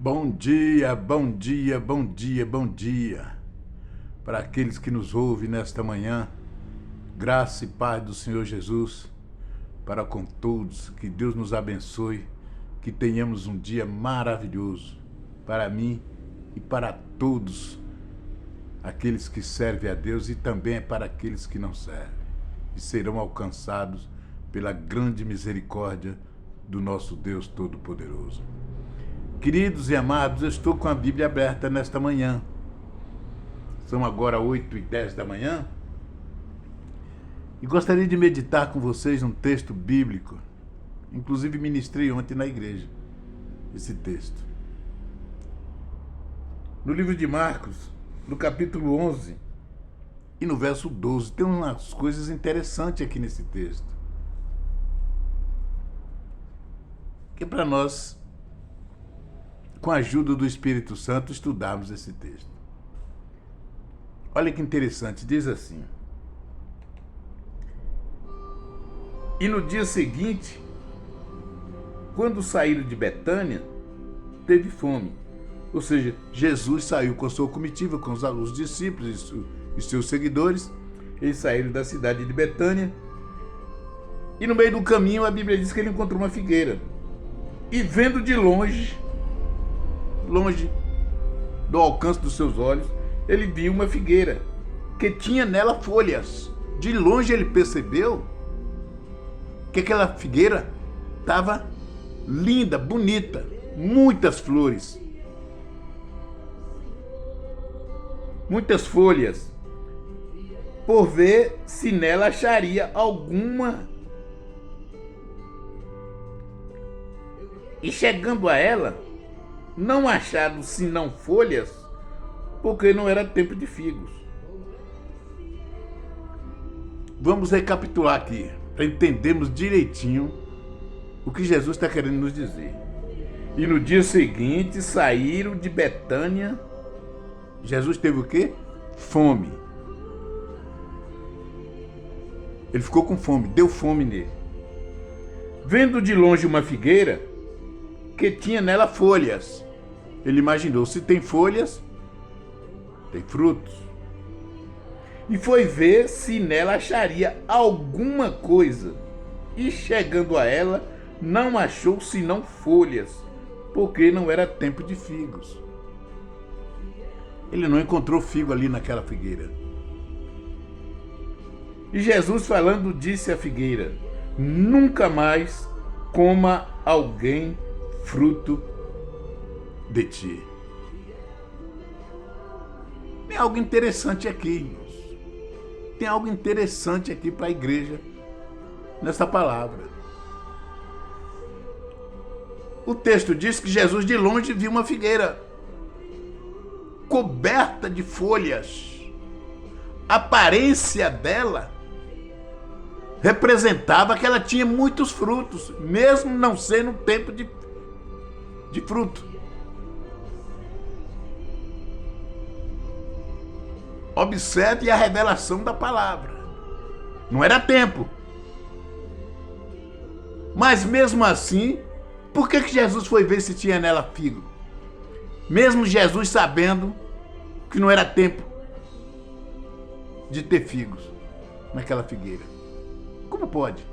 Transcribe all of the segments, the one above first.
Bom dia, bom dia, bom dia, bom dia. Para aqueles que nos ouvem nesta manhã, graça e paz do Senhor Jesus para com todos. Que Deus nos abençoe, que tenhamos um dia maravilhoso para mim e para todos aqueles que servem a Deus e também para aqueles que não servem e serão alcançados pela grande misericórdia do nosso Deus Todo-Poderoso. Queridos e amados, eu estou com a Bíblia aberta nesta manhã. São agora 8h10 da manhã. E gostaria de meditar com vocês um texto bíblico. Inclusive ministrei ontem na igreja esse texto. No livro de Marcos, no capítulo 11 e no verso 12, tem umas coisas interessantes aqui nesse texto. Que é para nós, com a ajuda do Espírito Santo, estudarmos esse texto. Olha que interessante, diz assim: E no dia seguinte, quando saíram de Betânia, teve fome. Ou seja, Jesus saiu com a sua comitiva, com os discípulos e seus seguidores. Eles saíram da cidade de Betânia. E no meio do caminho, a Bíblia diz que ele encontrou uma figueira. E vendo de longe do alcance dos seus olhos, ele viu uma figueira que tinha nela folhas. De longe ele percebeu que aquela figueira estava linda, bonita, muitas flores, muitas folhas, por ver se nela acharia alguma. E chegando a ela, não acharam senão folhas, porque não era tempo de figos. Vamos recapitular aqui, para entendermos direitinho o que Jesus está querendo nos dizer. E no dia seguinte saíram de Betânia. Jesus teve o quê? Fome. Ele ficou com fome, deu fome nele. Vendo de longe uma figueira que tinha nela folhas, ele imaginou, se tem folhas, tem frutos. E foi ver se nela acharia alguma coisa. E chegando a ela, não achou senão folhas, porque não era tempo de figos. Ele não encontrou figo ali naquela figueira. E Jesus falando disse à figueira: nunca mais coma alguém fruto de ti. Tem algo interessante aqui, irmãos. Tem algo interessante aqui para a igreja nessa palavra. O texto diz que Jesus de longe viu uma figueira coberta de folhas. A aparência dela representava que ela tinha muitos frutos, mesmo não sendo tempo de fruto. Observe a revelação da palavra. Não era tempo. Mas mesmo assim, por que Jesus foi ver se tinha nela figo? Mesmo Jesus sabendo que não era tempo de ter figos naquela figueira. Como pode?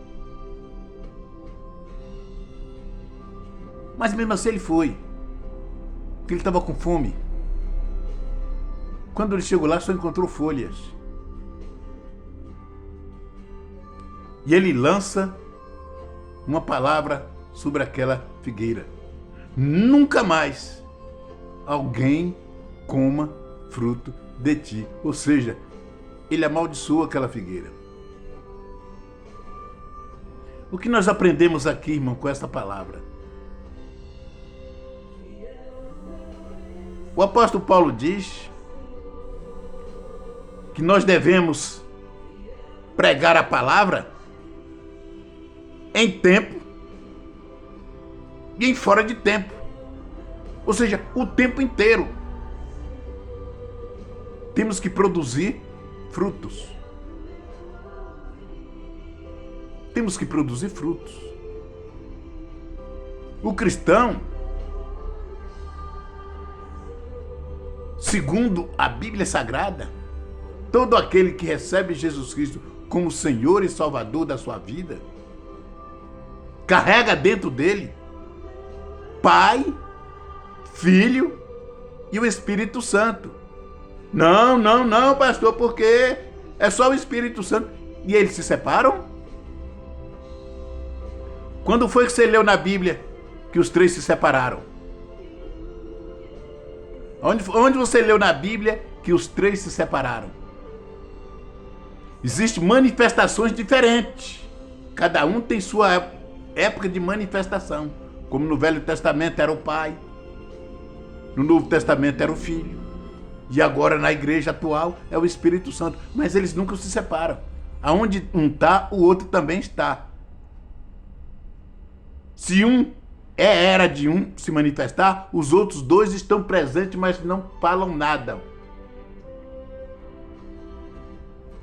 Mas mesmo assim ele foi, porque ele estava com fome. Quando ele chegou lá, só encontrou folhas. E ele lança uma palavra sobre aquela figueira: nunca mais alguém coma fruto de ti. Ou seja, ele amaldiçoou aquela figueira. O que nós aprendemos aqui, irmão, com esta palavra? O apóstolo Paulo diz que nós devemos pregar a palavra em tempo e em fora de tempo. Ou seja, o tempo inteiro. Temos que produzir frutos. Temos que produzir frutos. O cristão segundo a Bíblia Sagrada, todo aquele que recebe Jesus Cristo como Senhor e Salvador da sua vida, carrega dentro dele Pai, Filho e o Espírito Santo. Não, pastor, porque é só o Espírito Santo. E eles se separam? Quando foi que você leu na Bíblia que os três se separaram? Onde você leu na Bíblia que os três se separaram? Existem manifestações diferentes. Cada um tem sua época de manifestação. Como no Velho Testamento era o Pai, no Novo Testamento era o Filho, e agora na igreja atual é o Espírito Santo. Mas eles nunca se separam. Aonde um está, o outro também está. Se era de um se manifestar, os outros dois estão presentes, mas não falam nada.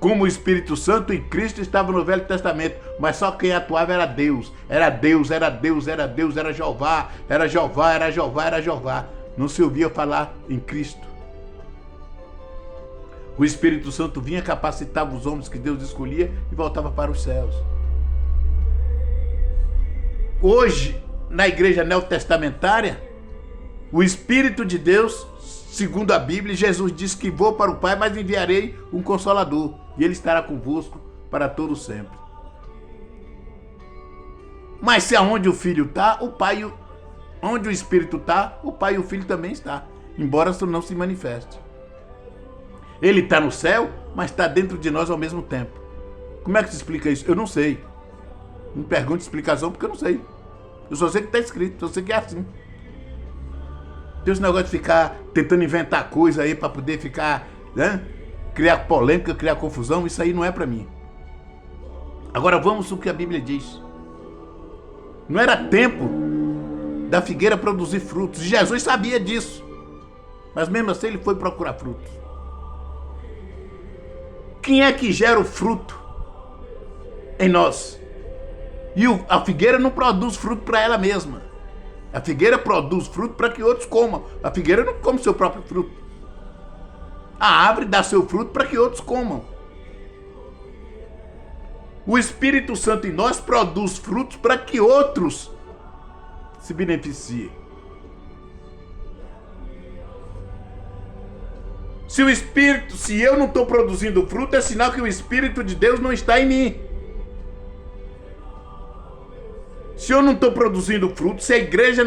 Como o Espírito Santo e Cristo estavam no Velho Testamento, mas só quem atuava era Deus. Era Deus, era Deus, era Deus, era Jeová, era Jeová, era Jeová, era Jeová. Não se ouvia falar em Cristo. O Espírito Santo vinha, capacitava os homens que Deus escolhia e voltava para os céus. Hoje, na igreja neotestamentária, o Espírito de Deus, segundo a Bíblia, Jesus disse que vou para o Pai, mas enviarei um Consolador, e Ele estará convosco para todo sempre. Mas se aonde o Filho está, o Pai, onde o Espírito está, o Pai e o Filho também está, embora isso não se manifeste. Ele está no céu, mas está dentro de nós ao mesmo tempo. Como é que se explica isso? Eu não sei. Não pergunte explicação porque eu não sei. Eu só sei que está escrito, só sei que é assim. Tem esse negócio de ficar tentando inventar coisa aí para poder ficar, né? Criar polêmica, criar confusão, isso aí não é para mim. Agora vamos ao que a Bíblia diz. Não era tempo da figueira produzir frutos. Jesus sabia disso. Mas mesmo assim ele foi procurar frutos. Quem é que gera o fruto em nós? E a figueira não produz fruto para ela mesma. A figueira produz fruto para que outros comam. A figueira não come seu próprio fruto. A árvore dá seu fruto para que outros comam. O Espírito Santo em nós produz frutos para que outros se beneficiem. Se eu não estou produzindo fruto, é sinal que o Espírito de Deus não está em mim. Se eu não estou produzindo fruto, se a igreja,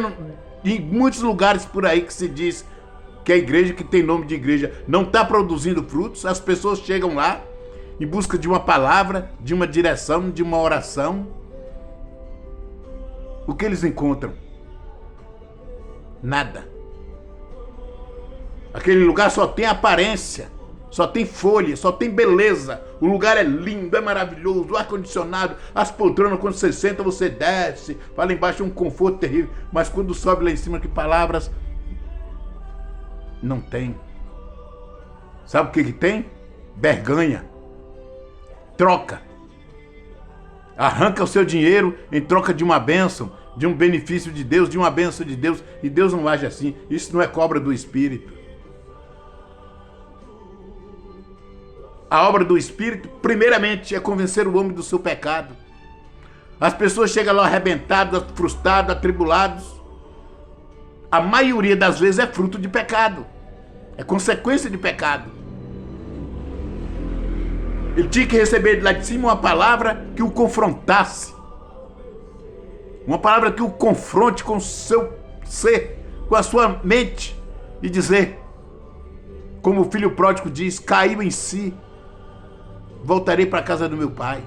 em muitos lugares por aí que se diz que a igreja, que tem nome de igreja, não está produzindo frutos, as pessoas chegam lá em busca de uma palavra, de uma direção, de uma oração. O que eles encontram? Nada. Aquele lugar só tem aparência, só tem folha, só tem beleza. O lugar é lindo, é maravilhoso, o ar-condicionado, as poltronas, quando você senta, você desce, vai lá embaixo, é um conforto terrível. Mas quando sobe lá em cima, que palavras? Não tem. Sabe o que tem? Berganha. Troca. Arranca o seu dinheiro em troca de uma bênção, de um benefício de Deus, de uma bênção de Deus. E Deus não age assim. Isso não é obra do Espírito. A obra do Espírito, primeiramente, é convencer o homem do seu pecado. As pessoas chegam lá arrebentadas, frustradas, atribuladas. A maioria das vezes é fruto de pecado. É consequência de pecado. Ele tinha que receber de lá de cima uma palavra que o confrontasse. Uma palavra que o confronte com o seu ser, com a sua mente. E dizer, como o filho pródigo diz, caiu em si. Voltarei para a casa do meu pai.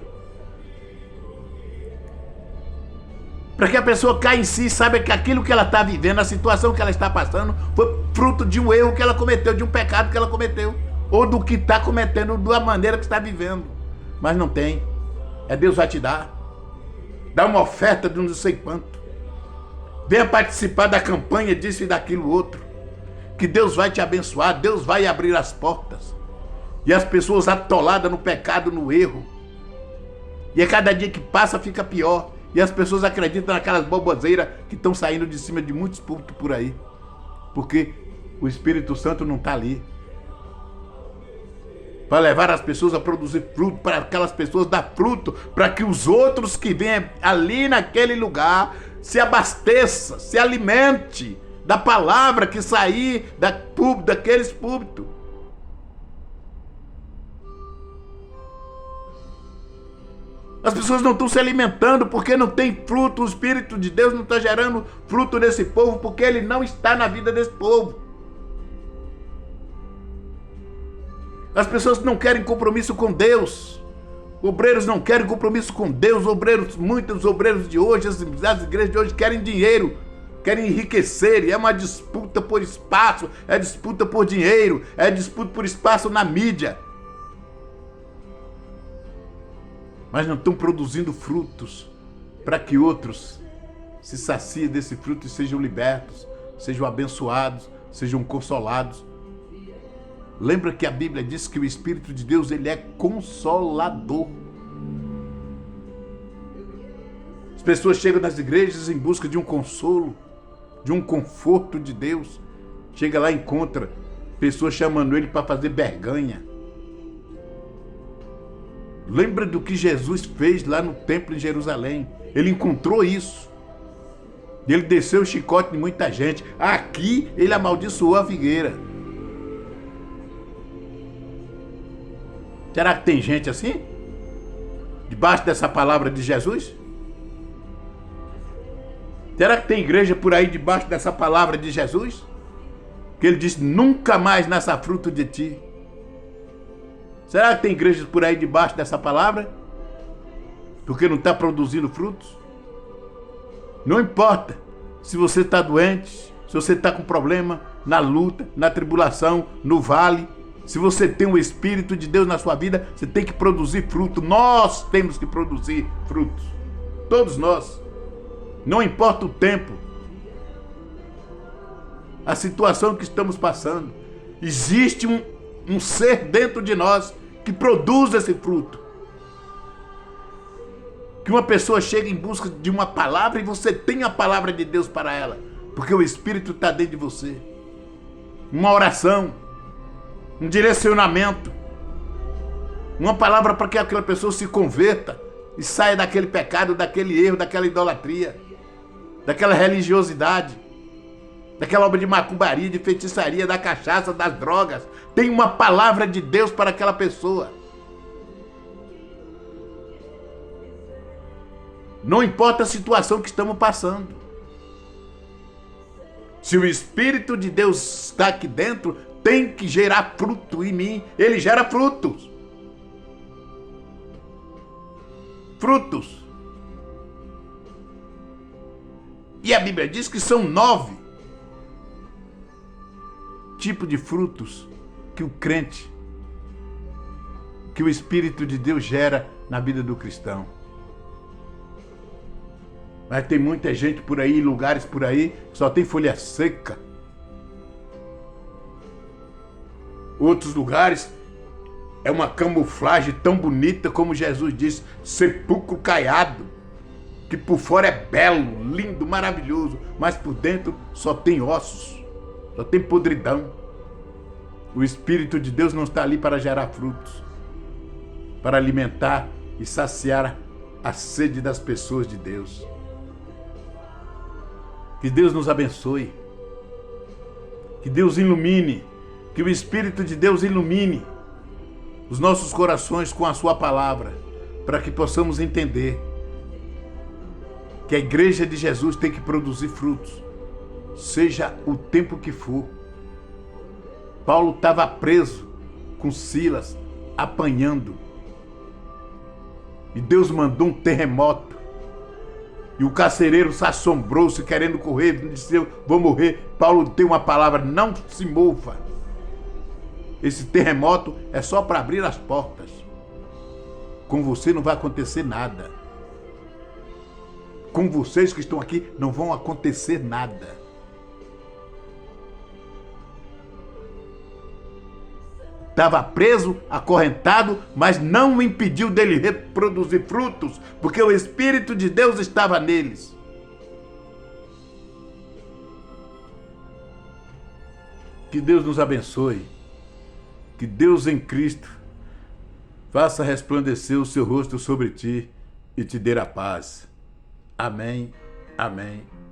Para que a pessoa caia em si e saiba que aquilo que ela está vivendo, a situação que ela está passando, foi fruto de um erro que ela cometeu, de um pecado que ela cometeu. Ou do que está cometendo, da maneira que está vivendo. Mas não tem. Deus vai te dar. Dá uma oferta de não sei quanto. Venha participar da campanha disso e daquilo outro. Que Deus vai te abençoar, Deus vai abrir as portas. E as pessoas atoladas no pecado, no erro. E a cada dia que passa fica pior. E as pessoas acreditam naquelas boboseiras que estão saindo de cima de muitos púlpitos por aí. Porque o Espírito Santo não está ali. Para levar as pessoas a produzir fruto, para aquelas pessoas dar fruto, para que os outros que vêm ali naquele lugar se abasteça, se alimente da palavra que sair daqueles púlpitos. As pessoas não estão se alimentando porque não tem fruto, o Espírito de Deus não está gerando fruto nesse povo, porque ele não está na vida desse povo. As pessoas não querem compromisso com Deus. Obreiros não querem compromisso com Deus. Muitos obreiros de hoje, as igrejas de hoje querem dinheiro, querem enriquecer. E é uma disputa por espaço, é disputa por dinheiro, é disputa por espaço na mídia. Mas não estão produzindo frutos para que outros se saciem desse fruto e sejam libertos, sejam abençoados, sejam consolados. Lembra que a Bíblia diz que o Espírito de Deus, ele é consolador. As pessoas chegam nas igrejas em busca de um consolo, de um conforto de Deus. Chega lá e encontra pessoas chamando ele para fazer berganha. Lembra do que Jesus fez lá no templo em Jerusalém? Ele encontrou isso. Ele desceu o chicote de muita gente. Aqui ele amaldiçoou a figueira. Será que tem gente assim? Debaixo dessa palavra de Jesus? Será que tem igreja por aí debaixo dessa palavra de Jesus? Que ele disse, nunca mais nasça fruto de ti. Será que tem igrejas por aí debaixo dessa palavra? Porque não está produzindo frutos? Não importa se você está doente, se você está com problema, na luta, na tribulação, no vale. Se você tem o Espírito de Deus na sua vida, você tem que produzir fruto. Nós temos que produzir frutos. Todos nós. Não importa o tempo, a situação que estamos passando. Existe um ser dentro de nós que produz esse fruto. Que uma pessoa chega em busca de uma palavra e você tem a palavra de Deus para ela. Porque o Espírito está dentro de você. Uma oração, um direcionamento, uma palavra para que aquela pessoa se converta e saia daquele pecado, daquele erro, daquela idolatria, daquela religiosidade, daquela obra de macumbaria, de feitiçaria, da cachaça, das drogas. Tem uma palavra de Deus para aquela pessoa. Não importa a situação que estamos passando. Se o Espírito de Deus está aqui dentro, tem que gerar fruto em mim. Ele gera frutos. Frutos. E a Bíblia diz que são 9 tipos de frutos que o crente, que o Espírito de Deus gera na vida do cristão. Mas tem muita gente por aí, lugares por aí, que só tem folha seca. Outros lugares é uma camuflagem tão bonita como Jesus disse, sepulcro caiado, que por fora é belo, lindo, maravilhoso, mas por dentro só tem ossos, só tem podridão. O Espírito de Deus não está ali para gerar frutos, para alimentar e saciar a sede das pessoas de Deus. Que Deus nos abençoe, que Deus ilumine, que o Espírito de Deus ilumine os nossos corações com a sua palavra, para que possamos entender que a igreja de Jesus tem que produzir frutos, seja o tempo que for. Paulo estava preso com Silas, apanhando, e Deus mandou um terremoto, e o carcereiro se assombrou-se, querendo correr, disse, eu vou morrer. Paulo tem uma palavra, não se mova. Esse terremoto é só para abrir as portas. Com você não vai acontecer nada. Com vocês que estão aqui não vão acontecer nada. Estava preso, acorrentado, mas não o impediu dele reproduzir frutos, porque o Espírito de Deus estava neles. Que Deus nos abençoe. Que Deus em Cristo faça resplandecer o seu rosto sobre ti e te dê a paz. Amém, amém